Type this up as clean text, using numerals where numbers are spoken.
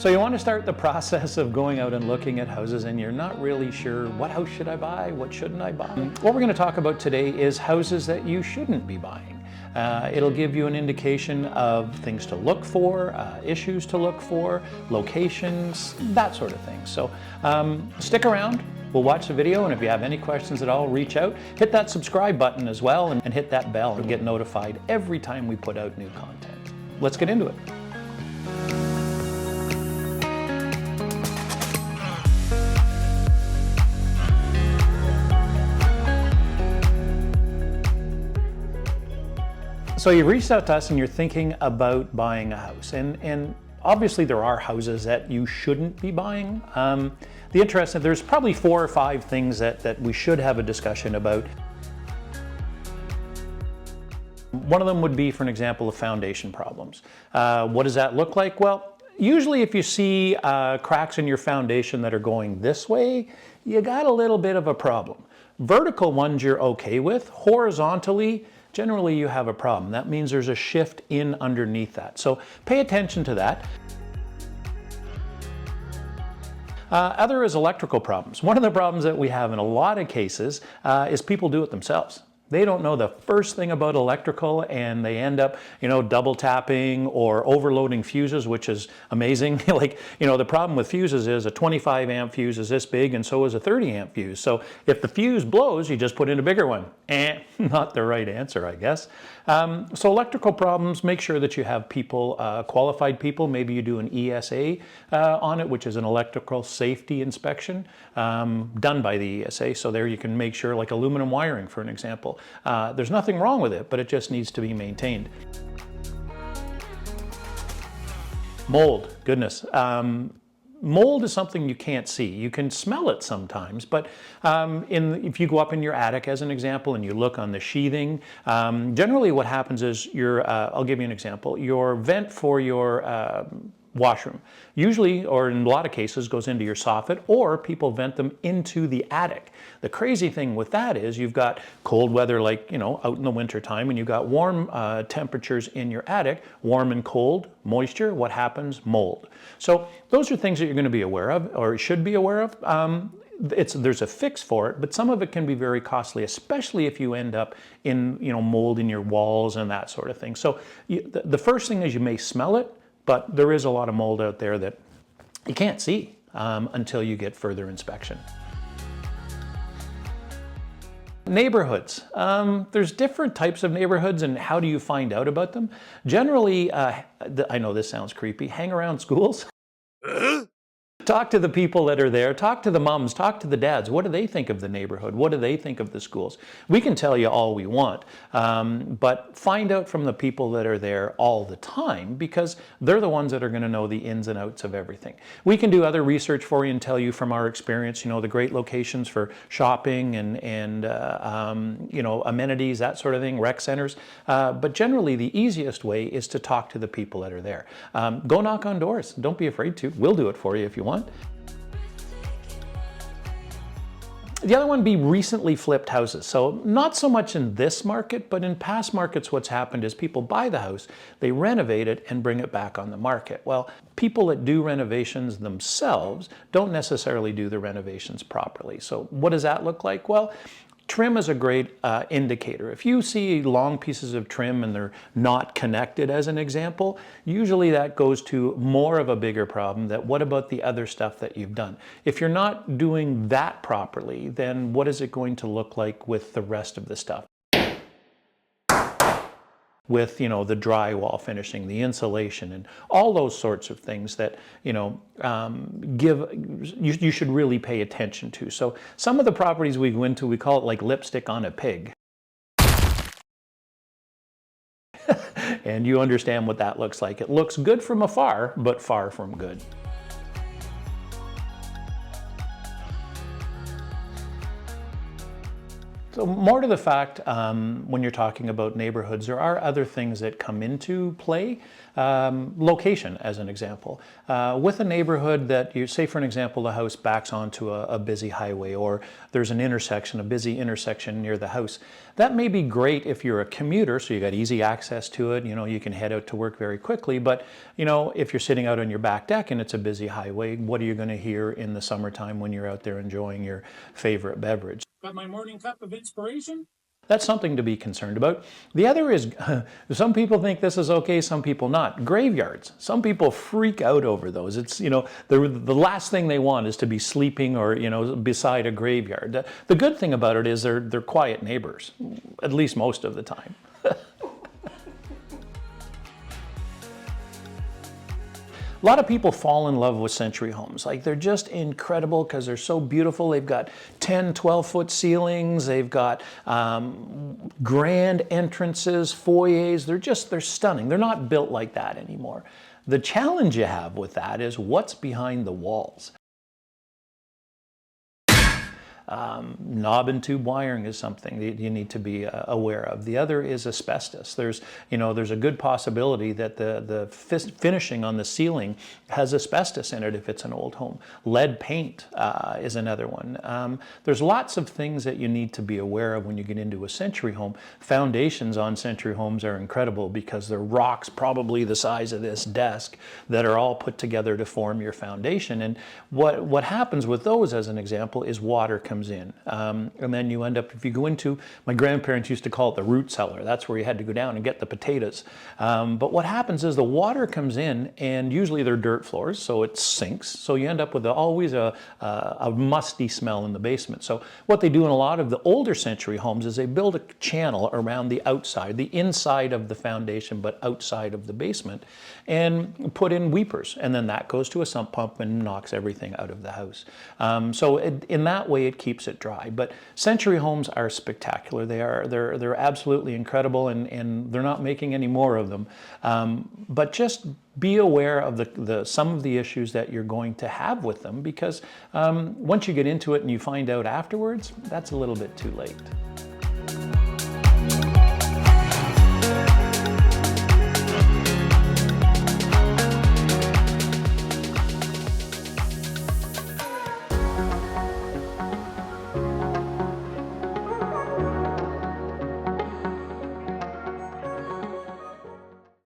So you want to start the process of going out and looking at houses and you're not really sure what house should I buy, what shouldn't I buy. What we're going to talk about today is houses that you shouldn't be buying. It'll give you an indication of things to look for, issues to look for, locations, that sort of thing. So stick around, we'll watch the video, and if you have any questions at all, reach out. Hit that subscribe button as well and hit that bell and get notified every time we put out new content. Let's get into it. So you reached out to us and you're thinking about buying a house, and obviously there are houses that you shouldn't be buying. There's probably 4 or 5 things that we should have a discussion about. One of them would be, for an example, of foundation problems. What does that look like? Well, usually if you see cracks in your foundation that are going this way, you got a little bit of a problem. Vertical ones you're okay with. Horizontally, generally you have a problem. That means there's a shift in underneath that. So pay attention to that. Other is electrical problems. One of the problems that we have in a lot of cases is people do it themselves. They don't know the first thing about electrical and they end up, double tapping or overloading fuses, which is amazing. The problem with fuses is a 25 amp fuse is this big and so is a 30 amp fuse. So if the fuse blows, you just put in a bigger one. Not the right answer, I guess. So electrical problems, make sure that you have people, qualified people. Maybe you do an ESA on it, which is an electrical safety inspection done by the ESA. So there you can make sure, like aluminum wiring, for an example. There's nothing wrong with it, but it just needs to be maintained. Mold, goodness. Mold is something you can't see. You can smell it sometimes, but if you go up in your attic, as an example, and you look on the sheathing, generally what happens is I'll give you an example. Your vent for your washroom usually, or in a lot of cases, goes into your soffit, or people vent them into the attic. The crazy thing with that is you've got cold weather, like out in the winter time, and you've got warm temperatures in your attic. Warm and cold, moisture, what happens? Mold. So those are things that you're going to be aware of, or should be aware of. There's a fix for it, but some of it can be very costly, especially if you end up in mold in your walls and that sort of thing. So the first thing is you may smell it, but there is a lot of mold out there that you can't see until you get further inspection. Neighborhoods. There's different types of neighborhoods, and how do you find out about them? Generally, I know this sounds creepy, hang around schools. Talk to the people that are there, talk to the moms, talk to the dads. What do they think of the neighborhood? What do they think of the schools? We can tell you all we want, but find out from the people that are there all the time, because they're the ones that are going to know the ins and outs of everything. We can do other research for you and tell you from our experience, the great locations for shopping and amenities, that sort of thing, rec centers. But generally the easiest way is to talk to the people that are there. Go knock on doors. Don't be afraid to. We'll do it for you if you want. The other one be recently flipped houses. So not so much in this market, but in past markets what's happened is people buy the house, they renovate it and bring it back on the market. Well, people that do renovations themselves don't necessarily do the renovations properly. So what does that look like? Well, trim is a great indicator. If you see long pieces of trim and they're not connected, as an example, usually that goes to more of a bigger problem. That what about the other stuff that you've done? If you're not doing that properly, then what is it going to look like with the rest of the stuff? With the drywall finishing, the insulation, and all those sorts of things that you should really pay attention to. So some of the properties we go into, we call it like lipstick on a pig. And you understand what that looks like. It looks good from afar, but far from good. So more to the fact, when you're talking about neighborhoods, there are other things that come into play. location, as an example. With a neighborhood that you say, for an example, the house backs onto a busy highway, or there's an intersection, a busy intersection near the house. That may be great if you're a commuter, so you got easy access to it. You know, you can head out to work very quickly. But you know, if you're sitting out on your back deck and it's a busy highway, what are you going to hear in the summertime when you're out there enjoying your favorite beverage? Got my morning cup of inspiration. That's something to be concerned about. The other is, some people think this is okay, some people not. Graveyards. Some people freak out over those. It's, you know, the last thing they want is to be sleeping or, you know, beside a graveyard. The good thing about it is they're quiet neighbors, at least most of the time. A lot of people fall in love with century homes. Like, they're just incredible because they're so beautiful. They've got 10, 12-foot ceilings. They've got grand entrances, foyers. They're stunning. They're not built like that anymore. The challenge you have with that is what's behind the walls. Knob and tube wiring is something that you need to be aware of. The other is asbestos. There's a good possibility that the finishing on the ceiling has asbestos in it if it's an old home. Lead paint is another one. There's lots of things that you need to be aware of when you get into a century home. Foundations on century homes are incredible because they're rocks probably the size of this desk that are all put together to form your foundation. And what happens with those, as an example, is water comes in. And then you end up, if you go into, my grandparents used to call it the root cellar. That's where you had to go down and get the potatoes. But what happens is the water comes in, and usually they're dirt floors, so it sinks. So you end up with always a musty smell in the basement. So what they do in a lot of the older century homes is they build a channel around the outside, the inside of the foundation, but outside of the basement, and put in weepers. And then that goes to a sump pump and knocks everything out of the house. So in that way, it keeps it dry. But century homes are spectacular. They're absolutely incredible, and they're not making any more of them. But just be aware of some of the issues that you're going to have with them, because once you get into it and you find out afterwards, that's a little bit too late.